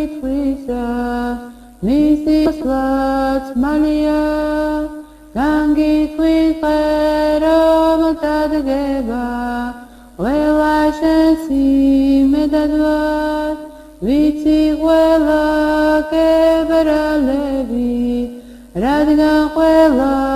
კითხვისა მისი სლაც მალია განგიტყვის დღე რომ დადგება ყველა შენს იმედადვარ ვიცი ყველა გებრალები რადგან ყველა